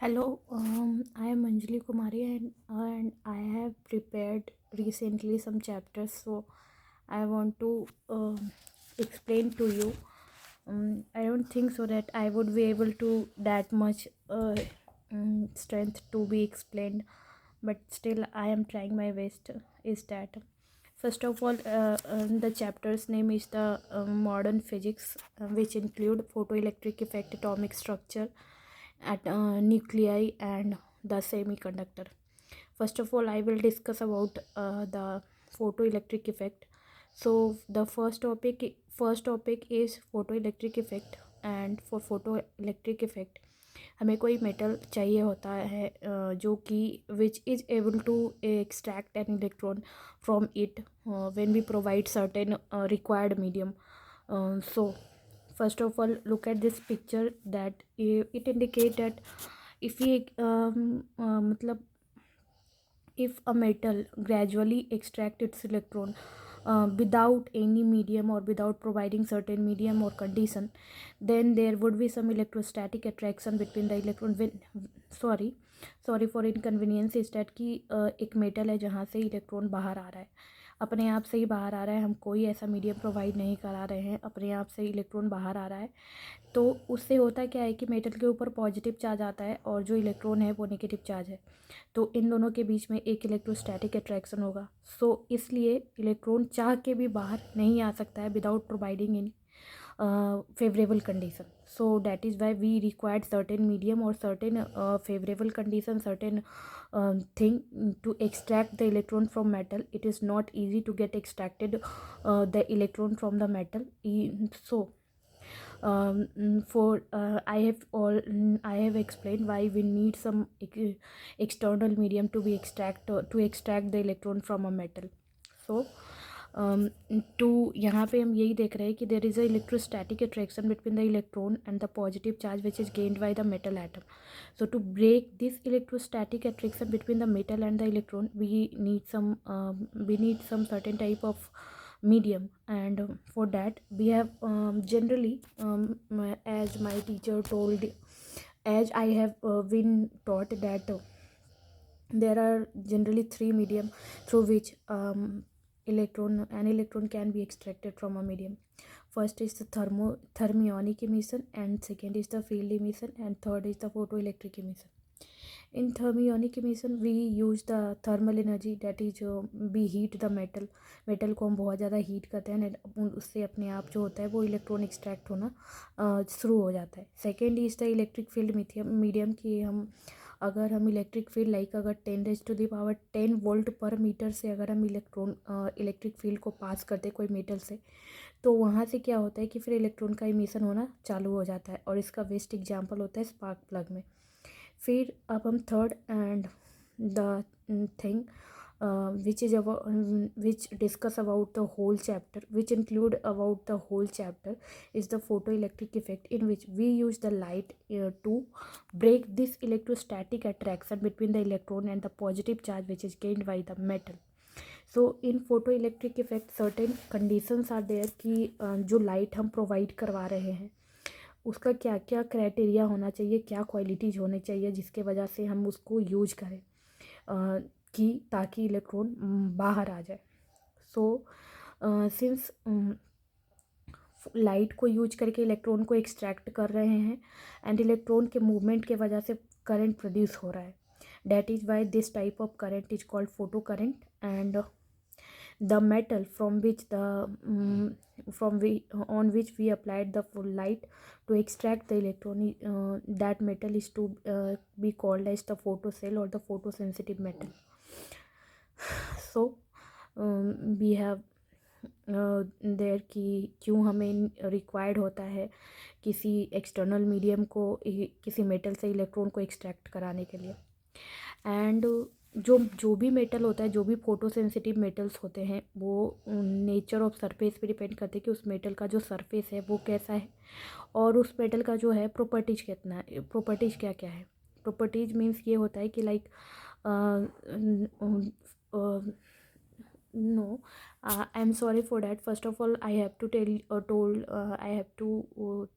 Hello, I am Anjali Kumari and I have prepared recently some chapters, so I want to explain to you. I don't think so that I would be able to that much strength to be explained, but still I am trying my best. Is that first of all, the chapter's name is the modern physics, which include photoelectric effect, atomic structure at nuclei and the semiconductor. First of all, I will discuss about the photoelectric effect. So the first topic is photoelectric effect. And for photoelectric effect हमें कोई metal चाहिए होता है जो कि which is able to extract an electron from it when we provide certain required medium. So first of all, look at this picture that it indicate that if we मतलब if a metal gradually extract its electron without any medium or without providing certain medium or condition, then there would be some electrostatic attraction between the electron when sorry for inconvenience is that कि एक metal है जहाँ से electron बाहर आ रहा है, अपने आप से ही बाहर आ रहा है, हम कोई ऐसा मीडियम प्रोवाइड नहीं करा रहे हैं, अपने आप से इलेक्ट्रॉन बाहर आ रहा है. तो उससे होता क्या है कि मेटल के ऊपर पॉजिटिव चार्ज आता है और जो इलेक्ट्रॉन है वो नेगेटिव चार्ज है, तो इन दोनों के बीच में एक इलेक्ट्रोस्टैटिक अट्रैक्शन होगा. सो इसलिए इलेक्ट्रॉन चाह के भी बाहर नहीं आ सकता है without providing in favorable condition. So that is why we required certain medium or certain favorable condition, certain thing to extract the electron from metal. It is not easy to get extracted the electron from the metal. So for I have explained why we need some external medium to be to extract the electron from a metal. So to यहाँ पे हम यही देख रहे हैं कि there is a electrostatic attraction between the electron and the positive charge which is gained by the metal atom. So to break this electrostatic attraction between the metal and the electron, we need some certain type of medium, and for that we have generally as my teacher told, as I have been taught that there are generally three medium through which an electron can be extracted from a medium. First is the thermionic emission, and second is the field emission, and third is the photoelectric emission. In thermionic emission we use the thermal energy, that is we heat the metal को हम बहुत ज़्यादा heat करते हैं and उससे अपने आप जो होता है वो इलेक्ट्रॉन एक्सट्रैक्ट होना शुरू हो जाता है. Second is the electric field medium की अगर हम इलेक्ट्रिक फील्ड लाइक अगर 10⁻10 वोल्ट पर मीटर से अगर हम इलेक्ट्रिक फील्ड को पास करते कोई मेटल से, तो वहाँ से क्या होता है कि फिर इलेक्ट्रॉन का इमिशन होना चालू हो जाता है, और इसका बेस्ट एग्जांपल होता है स्पार्क प्लग में. फिर अब हम third and the thing which discuss about the whole chapter, which include about the whole chapter, is the photoelectric effect, in which we use the light to break this electrostatic attraction between the electron and the positive charge which is gained by the metal. So in photoelectric effect certain conditions are there कि जो light हम provide करवा रहे हैं उसका क्या क्या criteria होना चाहिए, क्या क्वालिटीज़ होने चाहिए जिसके वजह से हम उसको यूज करें कि ताकि इलेक्ट्रॉन बाहर आ जाए. सो सिंस लाइट को यूज करके इलेक्ट्रॉन को एक्सट्रैक्ट कर रहे हैं एंड इलेक्ट्रॉन के मूवमेंट के वजह से करंट प्रोड्यूस हो रहा है, that is why this type of current is called photo current. And the metal on which we applied the full light to extract the electron, that metal is to be called as the photocell or the photosensitive metal. So we have there कि क्यों हमें required होता है किसी external medium को किसी metal से electron को एक्सट्रैक्ट कराने के लिए. एंड जो भी मेटल होता है, जो भी फोटो सेंसिटिव मेटल्स होते हैं, वो नेचर ऑफ सरफेस पे डिपेंड करते हैं कि उस मेटल का जो सरफेस है वो कैसा है और उस मेटल का जो है प्रॉपर्टीज कितना है, प्रॉपर्टीज क्या क्या है. प्रॉपर्टीज मीन्स ये होता है कि like No, I'm sorry for that. First of all, I have to I have to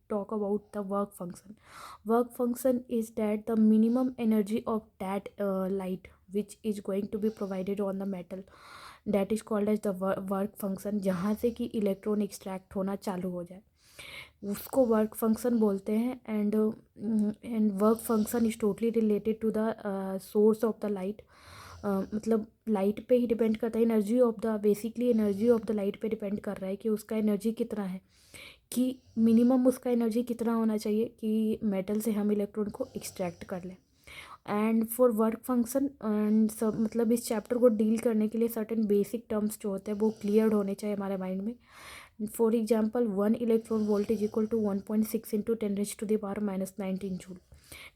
talk about the work function. Work function is that the minimum energy of that light which is going to be provided on the metal, that is called as the work function. जहाँ से कि electron extract होना चालू हो जाए उसको work function बोलते हैं. And work function is totally related to the source of the light. मतलब लाइट पे ही डिपेंड करता है. Energy of the basically energy of the light पे डिपेंड कर रहा है कि उसका एनर्जी कितना है, कि मिनिमम उसका एनर्जी कितना होना चाहिए कि मेटल से हम इलेक्ट्रॉन को एक्सट्रैक्ट कर लें. And for work function and सब मतलब इस चैप्टर को डील करने के लिए सर्टेन बेसिक टर्म्स जो होते हैं वो क्लियर होने चाहिए हमारे माइंड में. For example 1 electron volt is equal to 1.6 into 10⁻⁻19 joule.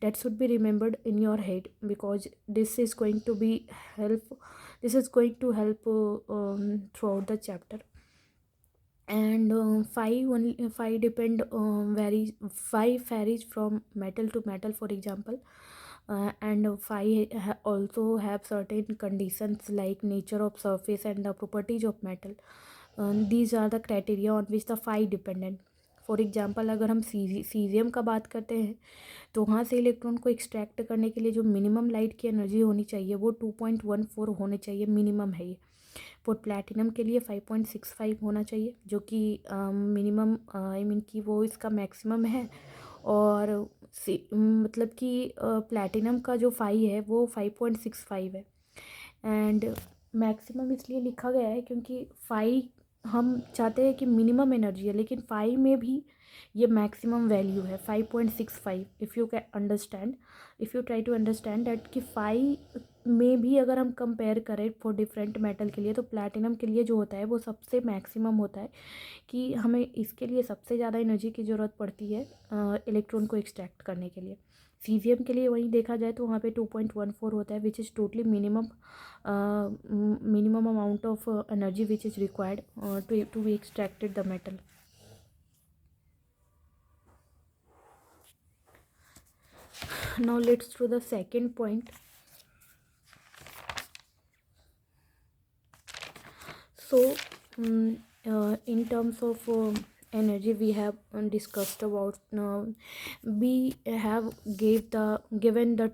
That should be remembered in your head because this is going to be help throughout the chapter. And 5 depend five varies from metal to metal, for example. And 5 also have certain conditions like nature of surface and the properties of metal. These are the criteria on which the 5 dependent. For example अगर हम caesium का बात करते हैं तो वहाँ से electron को एक्सट्रैक्ट करने के लिए जो मिनिमम लाइट की एनर्जी होनी चाहिए वो 2.14 होने चाहिए, मिनिमम है ये. फॉर प्लैटिनम के लिए 5.65 होना चाहिए जो कि मिनिमम आई मीन कि वो इसका मैक्सिमम है. और मतलब कि प्लैटिनम का जो 5 है वो 5.65 है. एंड मैक्सिमम इसलिए लिखा गया है क्योंकि 5 हम चाहते हैं कि मिनिमम एनर्जी है, लेकिन 5 में भी ये मैक्सिमम वैल्यू है 5.65. If you can understand, if you try to understand that कि 5 में भी अगर हम कंपेयर करें फॉर डिफरेंट मेटल के लिए तो प्लैटिनम के लिए जो होता है वो सबसे मैक्सिमम होता है कि हमें इसके लिए सबसे ज़्यादा एनर्जी की ज़रूरत पड़ती है इलेक्ट्रॉन को एक्सट्रैक्ट करने के लिए. सीजियम के लिए वहीं देखा जाए तो वहाँ पे 2.14 होता है which is totally minimum amount of energy which is required to be extracted the metal. Now let's do the second point. So in terms of energy we have discussed about. We have given the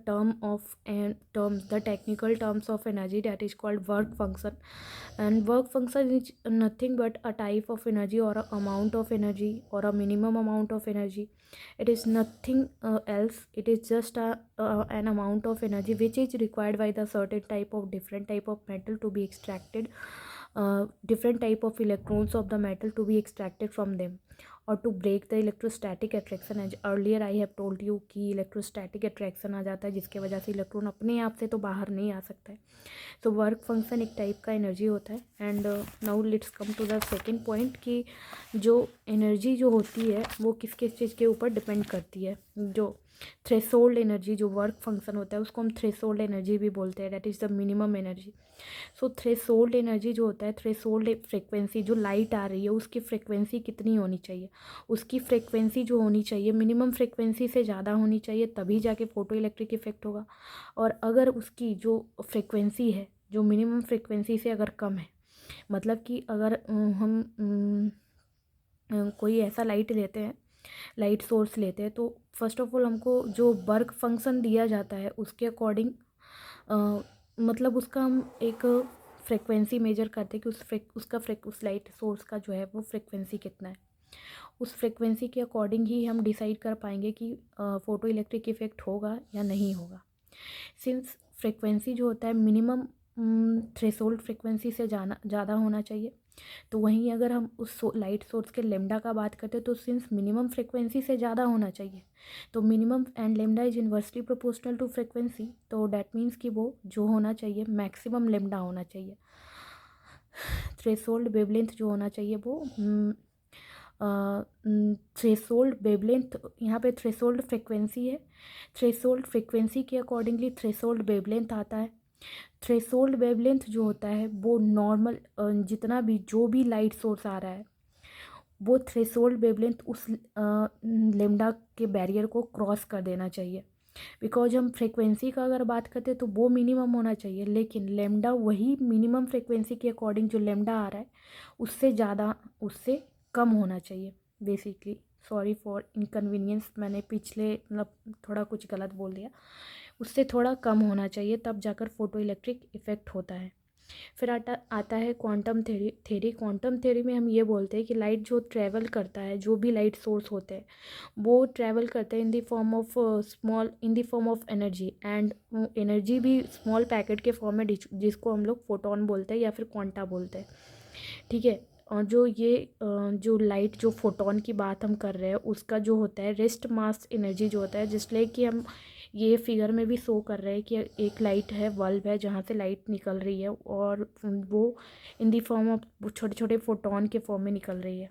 the technical terms of energy, that is called work function. And work function is nothing but a type of energy or a amount of energy or a minimum amount of energy. It is nothing else. It is just an amount of energy which is required by the different type of metal to be extracted, different type of electrons of the metal to be extracted from them, or to break the electrostatic attraction. As earlier I have told you कि electrostatic attraction आ जाता है जिसके वजह से electron अपने आप से तो बाहर नहीं आ सकता है. तो वर्क फंक्शन एक टाइप का एनर्जी होता है. And now let's come to the second point कि जो एनर्जी जो होती है वो किस किस चीज़ के ऊपर डिपेंड करती है. जो थ्रेशोल्ड एनर्जी जो वर्क फंक्शन होता है उसको हम थ्रेशोल्ड एनर्जी भी बोलते हैं, that is the minimum energy. So threshold energy जो होता है, थ्रेशोल्ड फ्रिक्वेंसी, जो लाइट आ रही है उसकी फ्रिक्वेंसी कितनी होनी चाहिए, उसकी फ्रिक्वेंसी जो होनी चाहिए मिनिमम फ्रिक्वेंसी से ज़्यादा होनी चाहिए तभी जाके फोटो इलेक्ट्रिक इफेक्ट होगा. और अगर उसकी जो फ्रिक्वेंसी है जो मिनिमम फ्रिक्वेंसी से अगर कम है, मतलब कि अगर हम कोई ऐसा लाइट लेते हैं, लाइट सोर्स लेते हैं, तो फर्स्ट ऑफ ऑल हमको जो वर्क फंक्शन दिया जाता है उसके अकॉर्डिंग मतलब उसका हम एक फ्रिक्वेंसी मेजर करते हैं कि उस लाइट सोर्स का जो है वो फ्रिक्वेंसी कितना है. उस फ्रिक्वेंसी के अकॉर्डिंग ही हम डिसाइड कर पाएंगे कि फ़ोटो इलेक्ट्रिक इफेक्ट होगा या नहीं होगा. सिंस फ्रिक्वेंसी जो होता है मिनिमम थ्रेशोल्ड फ्रिक्वेंसी से ज़्यादा होना चाहिए, तो वहीं अगर हम उस लाइट सोर्स के लेमडा का बात करते हैं तो सिंस मिनिमम फ्रिक्वेंसी से ज़्यादा होना चाहिए, तो minimum and lambda is inversely proportional to frequency, तो डैट मीन्स कि वो जो होना चाहिए मैक्सिमम लेमडा होना चाहिए. थ्रेशोल्ड वेवलेंथ जो होना चाहिए वो थ्रेशोल्ड वेवलेंथ, यहाँ पे थ्रेशोल्ड फ्रिक्वेंसी है, थ्रेशोल्ड फ्रिक्वेंसी के अकॉर्डिंगली थ्रेशोल्ड वेवलेंथ आता है. थ्रेशोल्ड वेवलेंथ जो होता है वो नॉर्मल जितना भी जो भी लाइट सोर्स आ रहा है वो थ्रेशोल्ड वेवलेंथ उस लेमडा के बैरियर को क्रॉस कर देना चाहिए. बिकॉज हम फ्रिक्वेंसी का अगर बात करते हैं तो वो मिनिमम होना चाहिए, लेकिन लेमडा वही मिनिमम फ्रिक्वेंसी के अकॉर्डिंग जो लेमडा आ रहा है उससे ज़्यादा, उससे कम होना चाहिए बेसिकली। सॉरी फॉर इनकन्वीनियंस, मैंने पिछले मतलब थोड़ा कुछ गलत बोल दिया। उससे थोड़ा कम होना चाहिए, तब जाकर फोटो इलेक्ट्रिक इफ़ेक्ट होता है। फिर आता है क्वांटम थ्योरी। क्वांटम थ्योरी में हम ये बोलते हैं कि लाइट जो ट्रैवल करता है, जो भी लाइट सोर्स होते हैं वो ट्रैवल करते हैं in the form of energy, and energy भी स्मॉल पैकेट के फॉर्म में, जिसको हम लोग फोटोन बोलते हैं या फिर क्वांटा बोलते हैं। ठीक है। और जो लाइट, जो फोटोन की बात हम कर रहे हैं, उसका जो होता है रेस्ट मास एनर्जी जो होता है, जिसलिए कि हम ये फिगर में भी शो कर रहे हैं कि एक लाइट है, बल्ब है जहाँ से लाइट निकल रही है और वो इन दी फॉर्म ऑफ छोटे छोटे फोटोन के फॉर्म में निकल रही है।